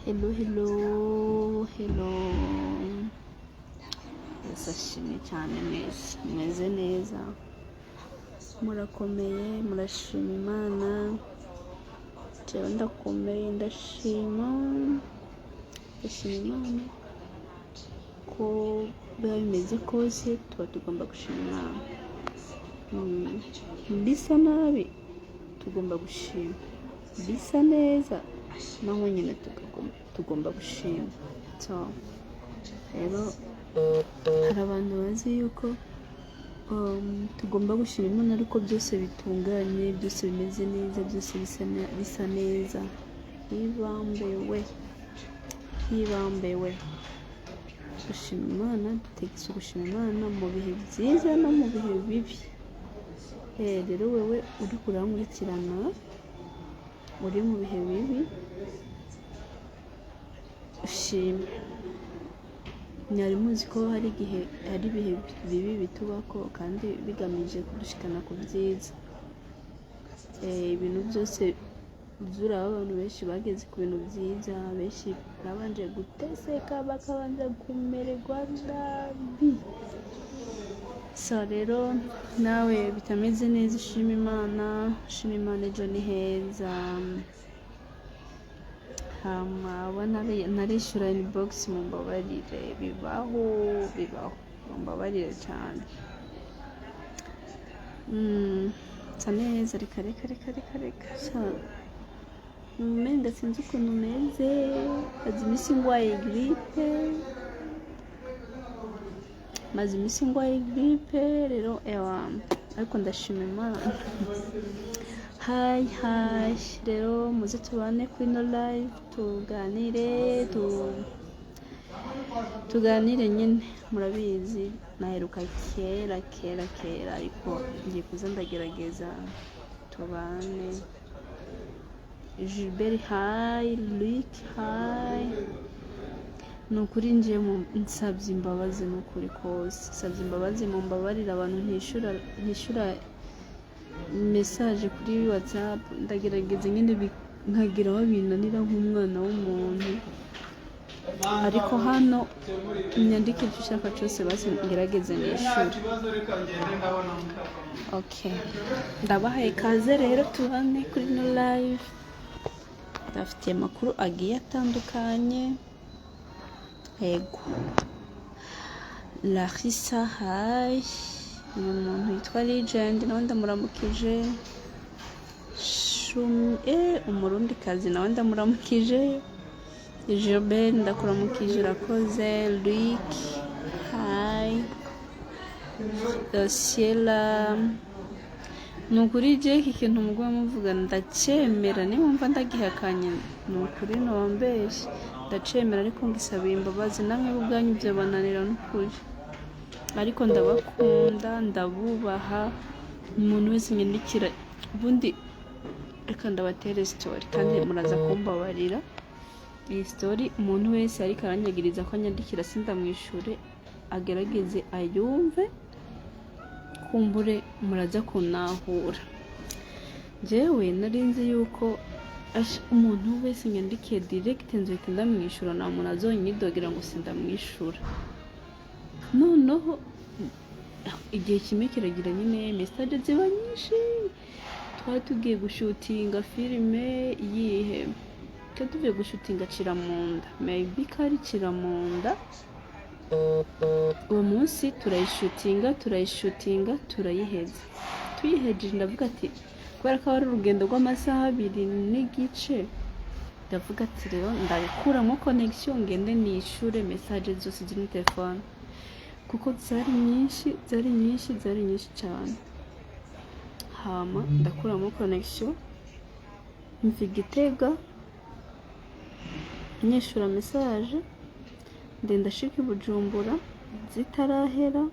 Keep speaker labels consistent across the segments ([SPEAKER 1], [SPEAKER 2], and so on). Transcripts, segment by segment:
[SPEAKER 1] Hello. Yasashimye cyane mwese, meze neza, murakomeye, murashima Imana. Jewe ndakomeye, ndashima Imana ko biba bimeze kose tuba tugomba gushima Imana. Bisa nabi tugomba gushima, bisa neza naho nyine tugomba gushima. So rero hari abantu bazi yuko tugomba gushima Imana ariko byose bitunganye, byose bimeze neza, byose bisa neza. Hibambewe gushima Imana, dutegetse gushima Imana mu bihe byiza no mu bihe bibi. Rero wewe uri kurankurikirana uri mu bihe bibi, ushime. Mwari muzi ko hari ibihe bibi bitubako kandi bigamije kudushikana ku byiza. Ibintu byose byura abantu benshi bageze ku bintu byiza, benshi babanje guteseka bakabanza kumererwa nabi. So rero nawe bitameze neza, ushima Imana, ejo ni heza. Narishyura inbox, mumbabarire, bibaho, mumbabarire cyane. Nsa neza, reka menda sinzi ukuntu meze, maze iminsi ngwaye gripe, rero ariko ndashima Imana. Hi, rero muze tubane kuri no live, tuganire nyine. Murabizi naheruka kera ariko ngiye kuza ndagerageza tubane. Gilbert hi, Luc hi. Nukuri ngiye nsabye imbabazi, nukuri kose nsabye imbabazi, mumbabarire abantu ntishura message kuri WhatsApp. Ndagerageza nyine nkagira aho binanira nk'umwana w'umuntu, ariko hano nyandike icyo ushaka cyose basi ngerageze n'ishuri. Okay, ndabahaye kaze rero tubane kuri no live. Ndafitiye amakuru agiye atandukanye. Yego, Larissa hi, umuntu yitwa Legend nawe ndamuramukije. Umurundi kazi nawe ndamuramukije. Gilbert ndakuramukije, urakoze. Luc hi, Ciela. Nukuri je iki kintu mugwa muvuga ndacyemera, nimumva ndagihakanye nukuri ntombeshe, ndacemera ariko ngisabiye imbabazi. Namwe ubwanyu byo bananira n'ukuri, ariko ndabakunda, ndabubaha. Umuntu wese nyandikira ubundi reka ndabatere story kandi muraza kumbabarira. Iyi story umuntu wese ariko aranyagiriza ko anyandikira sindamwishure, agerageze ayumve, kumbure muraza kunahura. Jewe narinzi yuko umuntu wese nyandikiye direct nzohita ndamwishura, nta muntu azonyidogera ngo sindamwishura. Noneho igihe kimwe kiragira nyine message ziba nyinshi. Twari tugiye gushutinga filime yihe, tuvuye gushutinga Kiramunda, maybe kari Kiramunda. Uwo munsi turayishutinga turayiheza. Tuyihejeje ndavuga ati kubera ko ari urugendo rw'amasaha 2 n'igice, ndavuga ati rero ndabikuramo connection ngende nishure message zose ziri muri telefone, kuko zari nyinshi cyane. Hama ndakuramo connection, mvigitega nyishura message, ndashika i Bujumbura zitarahera.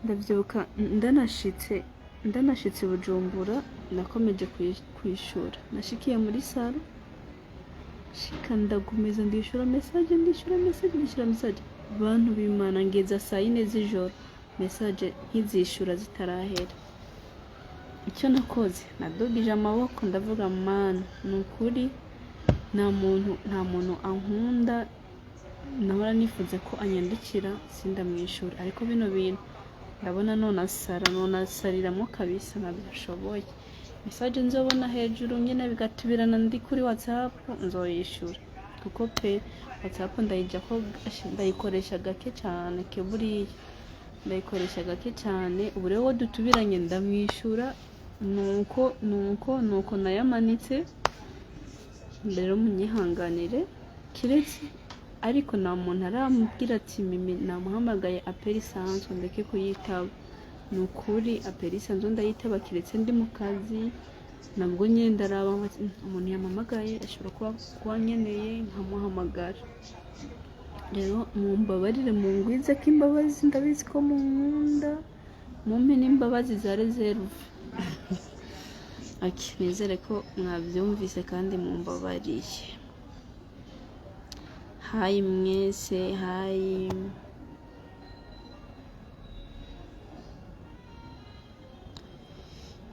[SPEAKER 1] Ndabyibuka ndanashitse Bujumbura, nakomeje kwishura. Nashikiye muri salo, shika ndagumeza ndishura message. Bantu b'Imana ngeza saa 4 z'ijoro message nkizishura zitarahera. icyo nakoze nadugije amaboko ndavuga mana nukuri nta muntu ankunda nahora nifuze ko anyandikira sindamwishura, ariko bino bintu ndabona nonasariramwo kabisa nabishoboye. Message nzobona hejuru nyine bigatubirana ndi kuri WhatsApp nzoyishura, kuko pe WhatsApp ndayikoresha gake cyane, buriya ndayikoresha gake cyane. ubu rero wo dutubiranye ndamwishura nuko nayamanitse. rero munyihanganire, kiretse ariko nta muntu arambwira ati Mimi namuhamagaye apeli isanzwe ndeke kuyitaba. ni ukuri apeli isanzwe ndayitaba, kiretse ndi mu kazi nabwo nyine ndaraba umuntu yamamagaye ashobora kuba nkeneye nkamuhamagara. rero mumbabarire mungwize ko imbabazi, ndabizi ko munkunda, mumpe n'imbabazi za reserve. nizere ko mwabyumvise kandi mumbabariye. hayi mwese, hayi.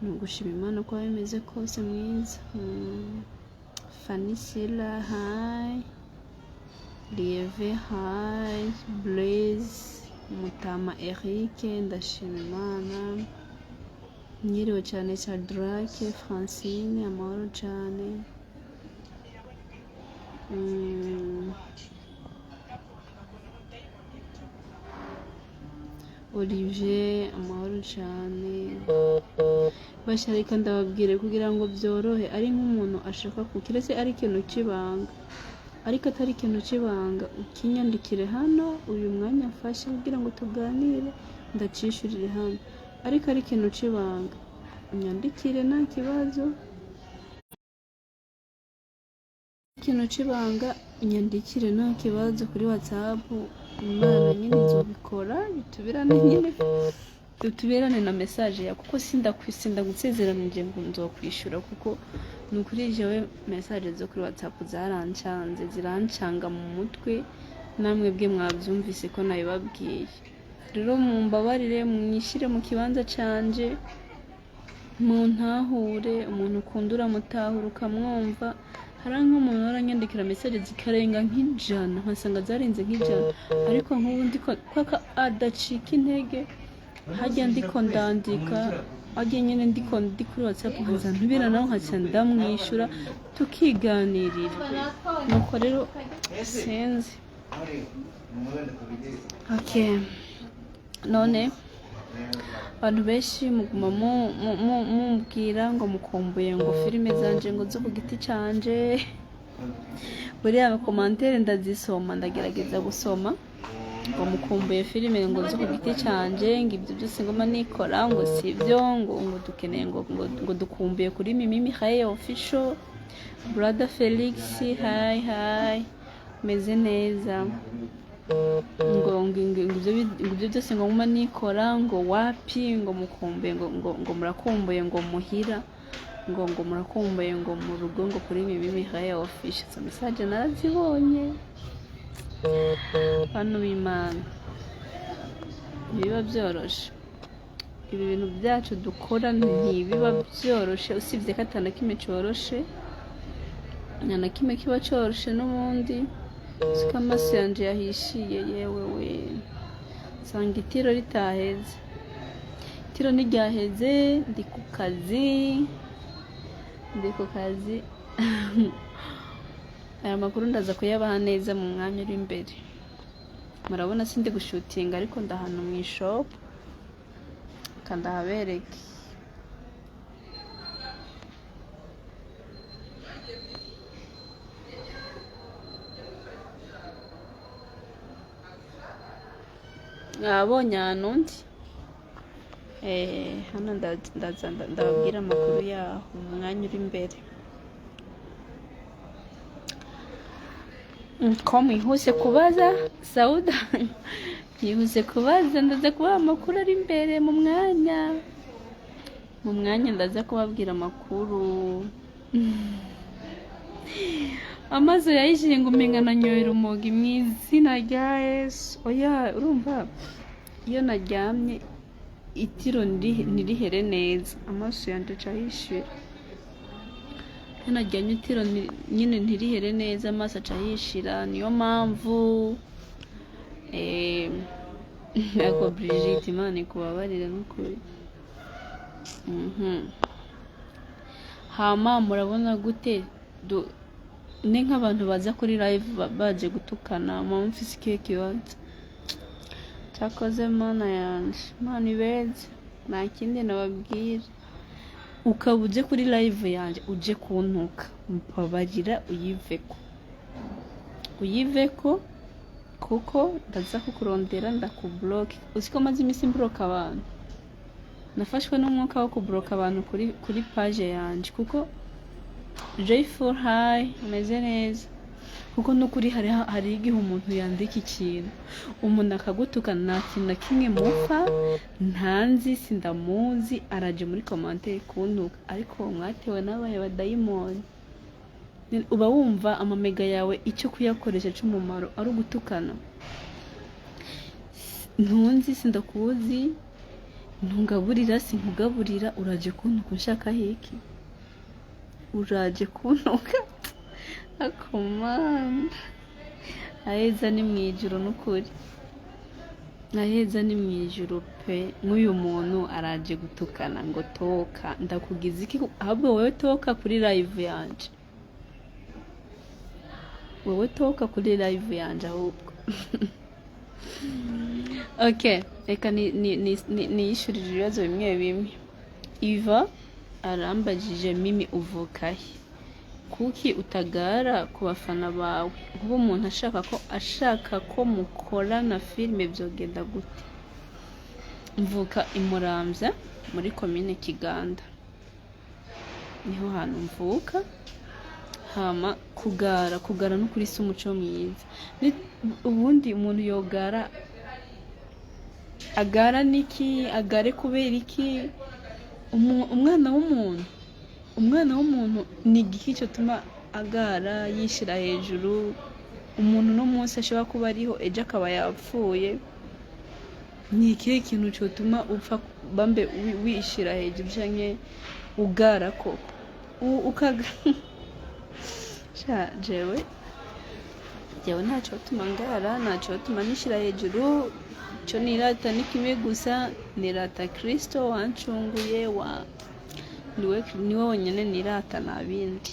[SPEAKER 1] Nugushima Imana ko bimeze kose mwiza. Fanisila, hayi. Lieve, hayi. Blaise, Mutama Eric, ndashima Imana. Nyiriwe cyane Shadrake, Francine, amahoro cyane. Olivier, amahoro cyane. Basharika ndababwire kugira ngo byorohe, ari nk'umuntu ashaka kukirese ari ikintu kibanga, ariko atari ikintu kibanga, ukinyandikire hano uyu mwanya mfashe kugira ngo tuganire ndacishurire hano. ariko ari ikintu kibanga unyandikire nta kibazo. ikintu kibanga unyandikire nta kibazo kuri WhatsApp. Imana nyine nzobikora bitubirane na message ya, kuko sinda gusezeranije ngo nzokwishura, kuko nukuri jewe message zo kuri WhatsApp zirancanga mu mutwe, namwe bwe mwabyumvise ko nabibabwiye. rero mumbabarire mwishire mu kibanza canje, muntahure. umuntu ukundura mutahura ukamwumva. hari nk'umuntu aranyandikira message zikarenga nk'ijana, nkasanga zarenze nk'ijana, ariko nk'ubu ndiko kwaka adacika intege, hajya ndiko ndandika, hajya nyine ndiko ndi kuri WhatsApp nkaza ntubira nawe nkaca ndamwishura tukiganirira. nuko rero sinzi. Okay, none abantu benshi muguma mumbwira ngo mukumbuye ngo filime zanje ngo zo ku giti canje. buriya amakomantere ndazisoma, ndagerageza gusoma ngo mukumbuye filime ngo zo ku giti canje, ngo ibyo byose ngoma nikora ngo sibyo, ngo dukeneye ngo dukumbuye kuri Mimi Mihaye official. Brother Felix, hi meze neza. ngo ibyo byose ngo ngoma nikora ngo wapi, ngo mukumbuye ngo murakumbuye ngo muhira, ngo murakumbuye ngo mu rugo, ngo kuri Mimi Mihaye official. so message narazibonye. hano b'Imana biba byoroshe, ibi bintu byacu dukora ntibiba byoroshe, usibye ko atana kimwe cyoroshe, na kimwe kiba cyoroshe n'ubundi. siko amaso yanje yahishiye, yewe we sanga itiro ritaheze. itiro ntiryaheze, ndi ku kazi. aya makuru ndaza kuyabaha neza mu mwanya uri imbere. murabona sindi gushutinga, ariko ndahano mu shop kandi ahabereke. mwabonye ahantu ndi hano ndababwira amakuru yaho mu mwanya uri imbere. ko mwihuse kubaza Sauda yihuse kubaza, ndaza kubaha amakuru ari imbere mu mwanya ndaza kubabwira amakuru. amaso yayishiye ngo umenga nanyoye urumogi mu izina rya Yesu. oya urumva, iyo naryamye itiro ntirihere neza, amaso yanje aca yishira. naryamye itiro nyine ntirihere neza, amaso aca yishira, niyo mpamvu ako Brigitte Imana ikubabarire n'ukuri. Hama murabona gute ni nk'abantu baza kuri live baje gutukana, mumfise ikihe kibanza? Cyakoze mana yanje, Mana ibeze, nta kindi nababwira. Ukaba uje kuri live yanje uje kuntuka, mpabarira uyiveko kuko ndaza kukurondera ndakubloke. Usiko maze imisi mbloka abantu, nafashwe n'umwuka wo kubloka abantu kuri page yanje kuko Joyful High ameze neza, kuko n'ukuri hari igihe umuntu yandika ikintu umuntu akagutuka nta kintu na kimwe mupfa, ntanzi sindamuzi, araje muri commentaire kuntuka, ariko mwatewe n'abaye badayimoni. Uba wumva amamega yawe icyo kuyakoresha cy'umumaro ari ugutukana. Ntunzi sindakuzi, ntungaburira sinkugaburira, uraje kuntuka unshaka hiki, uraje kuntuka. Akomana aheza ni mwijuru n'ukuri, aheza ni mwijuru pe. Nk'uyu muntu araje gutukana ngo toka, ndakugize iki? Ahubwo wowe toka kuri live yanje, wowe toka kuri live yanje ahubwo. Okay, reka niyishurije ibibazo bimwe bimwe. Iva arambajije Mimi uvukahe, kuki utagara ku bafana bawe? Nk'ubu umuntu ashaka ko mukorana filime byogenda gute? Mvuka imuramvya muri commune Kiganda, niho hantu mvuka. Hama kugara no kuri umuco mwiza. Ubundi umuntu yogara agara niki? Agare kubera iki? Umwana w'umuntu ni igiki cyo tuma agara yishira hejuru? Umuntu no munsi ashobora kuba ariho ejo akaba yapfuye. Ni ikihe kintu cyo tuma upfa bambe wishira hejuru canke ugara ko jewe ntacyo tuma ngara, ntacyo tuma nishira hejuru. Cyo nirata ni kimwe gusa, nirata Kristo wancunguye, niwe wonyene nirata, na bindi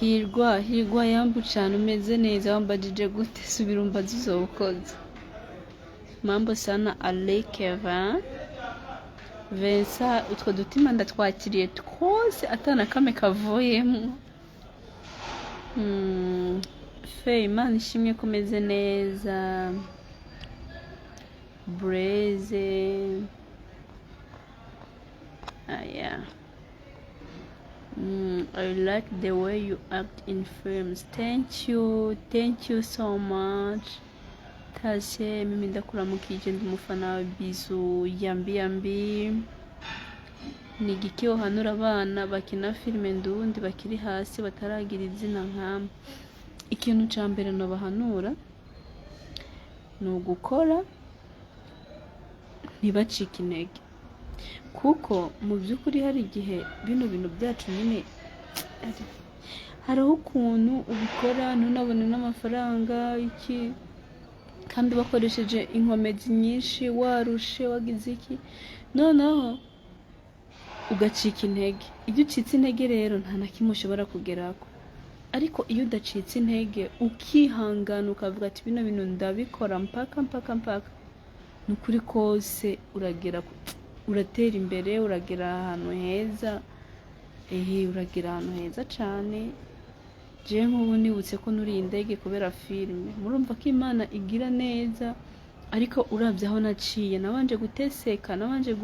[SPEAKER 1] Hirwa yambu cyane umeze neza, wambajije gute? Subira umbaza uzobukoze. Mambo sana Alekeva Vensa, utwo dutima ndatwakiriye twose atana kame kavuyemo. Fe Imana ishimwe kumeze neza. Braze I like the way you act in films. Thank you so much. Tashe Mimi ndakuramukije, ndi umufana wa Bizu yambi. Ni igiki uhanura abana bakina filime ndundi bakiri hasi bataragira izina nkama? Ikintu cya mbere no bahanura ni ugukora, ntibacike intege, kuko mu by'ukuri hari igihe bino bintu byacu nyine hariho ukuntu ubikora ntunabone n'amafaranga iki, kandi bakoresheje inkomezi nyinshi, warushe wagize iki, noneho ugacika intege. Iyo ucitse intege rero nta na kimwe ushobora kugeraho. Ariko iyo udacitse intege ukihangana ukavuga ati bino bintu ndabikora mpaka nukuri kose uratera imbere, uragera ahantu heza. Uragera ahantu heza cyane. Je nk'ubu nibutse ko nuri indege kubera filime, murumva ko Imana igira neza. Ariko urabye aho naciye, nabanje guteseka, nabanje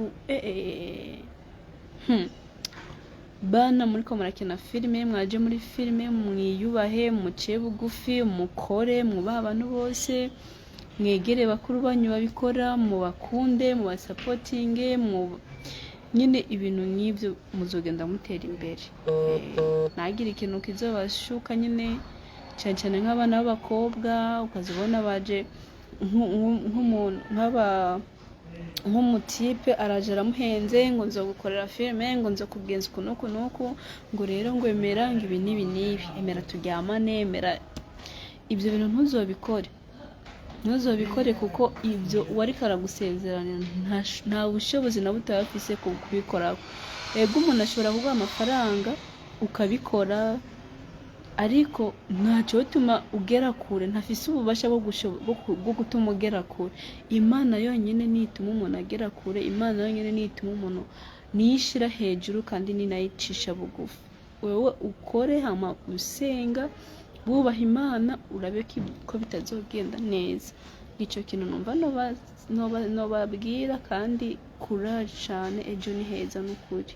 [SPEAKER 1] bana muri ko murakina filime, mwaje muri filime mwiyubahe, muciye bugufi, mukore, mwubaha abantu bose, mwegere bakuru banyu babikora, mubakunde, mubasapotinge, nyine ibintu nk'ibyo muzogenda mutera imbere. Nagira ikintu kizobashuka nyine, cyane nk'abana b'abakobwa ukazibona baje nk'umuntu nk'umutipe araje aramuhenze ngo nzogukorera filime ngo nzokubwenza uku nuku ngo rero ngo emera ngo ibi n'ibi n'ibi emera turyamane emera ibyo bintu ntuzobikore kuko ibyo wari karagusezeranya nta bushobozi na buto afise kubikora. Ego umuntu ashobora kuguha amafaranga ukabikora ariko ntacyo bituma ugera kure, ntafise ububasha bwo gutuma ugera kure. Imana yonyine nituma umuntu agera kure, Imana yonyine nituma umuntu niyishira hejuru kandi ninayicisha bugufi. Wewe ukore hama usenga bubaha Imana urabe ko bitazogenda neza. Icyo kintu numva nobabwira kandi courage cyane, ejo ni heza n'ukuri.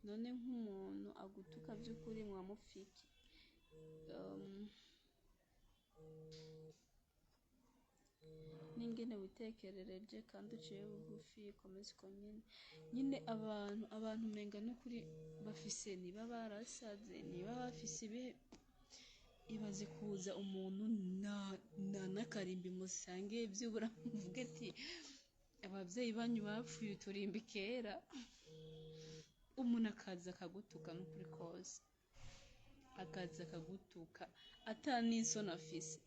[SPEAKER 1] None nk'umuntu agutuka by'ukuri mwamufiki n'ingene witekerereje kandi uciye bugufi komeza uko nyine abantu umenga n'ukuri bafise niba barasaze niba bafise ibihe. Ibaze kuza umuntu n'akarimbi musange byubura muvuge ati ababyeyi banyu bapfuye uturimbi kera, umuntu akaza akagutuka n'ukuri kose, akaza akagutuka atanisoni afise.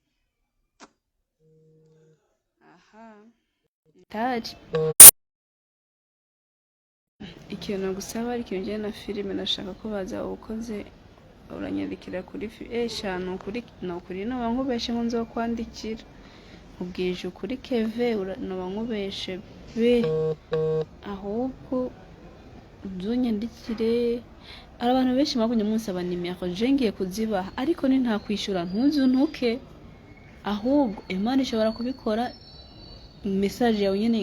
[SPEAKER 1] Ikintu gusaba ari ikintu njye na filime nashaka ko baza ukoze uranyandikira kuri eshanu kuri noba nkubeshe ngo nzokwandikira ubwije ukuri keve noba nkubeshe be ahubwo unyandikire. Abantu benshi mwabonye munsaba nimero je ngiye kuzibaha ariko ni nta kwishura ntuzuntuke, ahubwo Imana ishobora kubikora message yawe nyene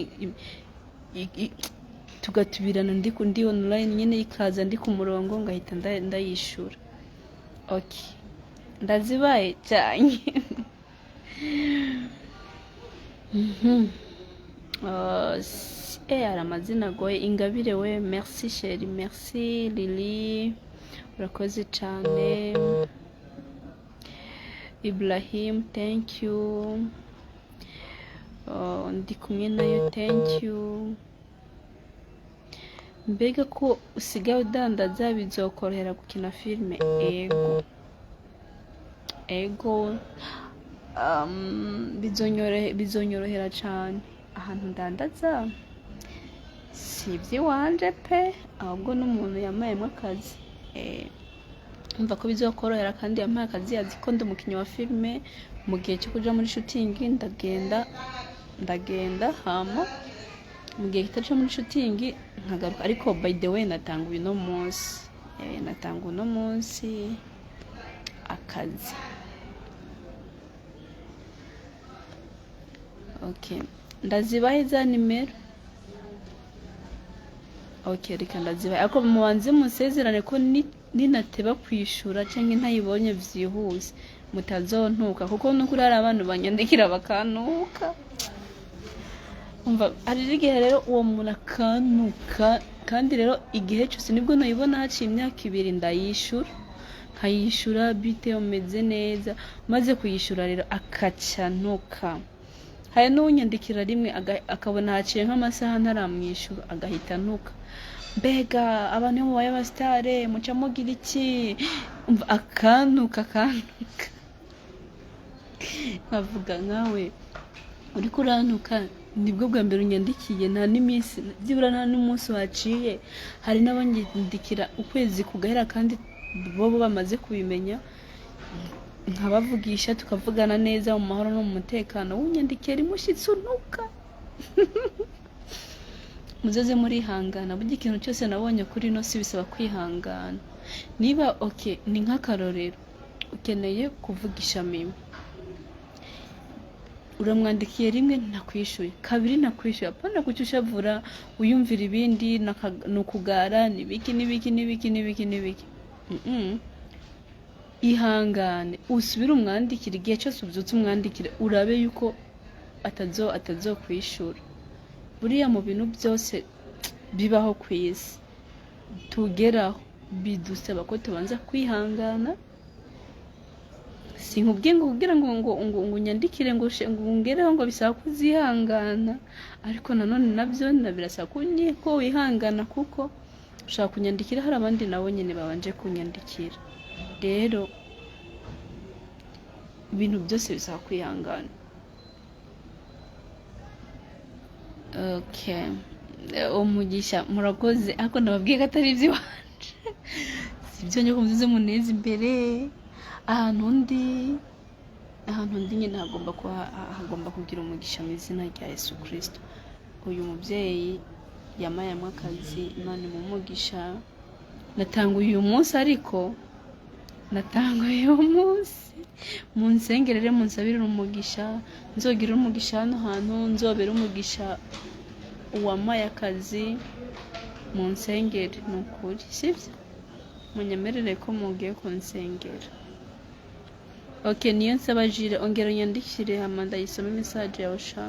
[SPEAKER 1] tugatubirana ndi online nyene ikaza ndi ku murongo ngahita ndayishura. Okay, ndazibaye cyane. Aramazina goye Ingabire we, merci chérie, merci Lily, urakoze cyane. Ibrahim, thank you. Ndi kumwe nayo, thank you. Mbega ko usigaye udandaza bizokorohera gukina filime? Ego bizonyorohera cyane. Ahantu ndandaza si iby'iwanje pe, ahubwo n'umuntu yamayemo akazi. Umva ko bizokorohera kandi yampaye akazi, azi ko ndi umukinnyi wa filime. Mu gihe cyo kuja muri shooting ndagenda hama mu gihe kitaje muri shooting nkagaruka. Ariko by the way natanguye uno munsi akazi. Okay, ndazibaye za nimero. Okay, reka ndazibaye ariko mubanze musezerane ko ninateba kwishura cyangwa ntayibonye byihuse mutazontuka, kuko n'ukuri hari abantu banyandikira bakanuka. Umva ari igihe rero uwo muntu akanuka, kandi rero igihe cyose nibwo nayibona haciye imyaka 2 ndayishura, nkayishura bite umeze neza, maze kuyishura rero akacanuka. Hari n'unyandikira rimwe akabona haciye nk'amasaha ntaramwishyura agahita nuka. Mbega abantu bo baye abastare muca mugira iki? Akanuka bavuga nkawe uri kurantuka. Nibwo bwa mbere unyandikiye, nta n'iminsi byibura nta n'umunsi waciye. Hari n'abanyandikira ukwezi kugahera kandi bo bamaze kubimenya, nkabavugisha tukavugana neza mu mahoro no mu mutekano. Unyandikira imushitsi unuka. Muzoze muri hangana, burya ikintu cyose nabonye kuri no si bisaba kwihangana. Niba okay ni nk'akarorero ukeneye kuvugisha mimi, uramwandikiye rimwe nakwishuye, kabiri nakwishuye, apana kucyushavura uyumvira ibindi nukugara nibiki. Ihangane usubire umwandikire, igihe cyose ubyutse umwandikire urabe yuko atazo kwishura. Buriya mu bintu byose bibaho ku isi tugeraho bidusaba ko tubanza kwihangana. Sinkubwiye ngo kugira ngo unyandikire ngo ngereho ngo bisaba kuzihangana, ariko nanone nabyo birasaba ko wihangana, kuko ushaka kunyandikira hari abandi nabo nyine babanje kunyandikira. Rero ibintu byose bisaba kwihangana. Okay, umugisha murakoze, ariko nababwiye ko atari iby'iwanje sibyo njye kumvize muneza imbere. ahantu ndi nyine hagomba kugira umugisha mu izina rya Yesu Kristo. Uyu mubyeyi yamayemo akazi, Imana imumugisha. Natanguye uyu munsi, ariko natanguye uyu munsi munsengerere, munsabirire umugisha, nzogirira umugisha hano hantu, nzobera umugisha uwamaye akazi, munsengere nukuri, sibyo? Munyemerere ko mugiye kunsengera. Okay, niyo nsaba Jire, ongera unyandikire hama ndayisoma message yawe sha.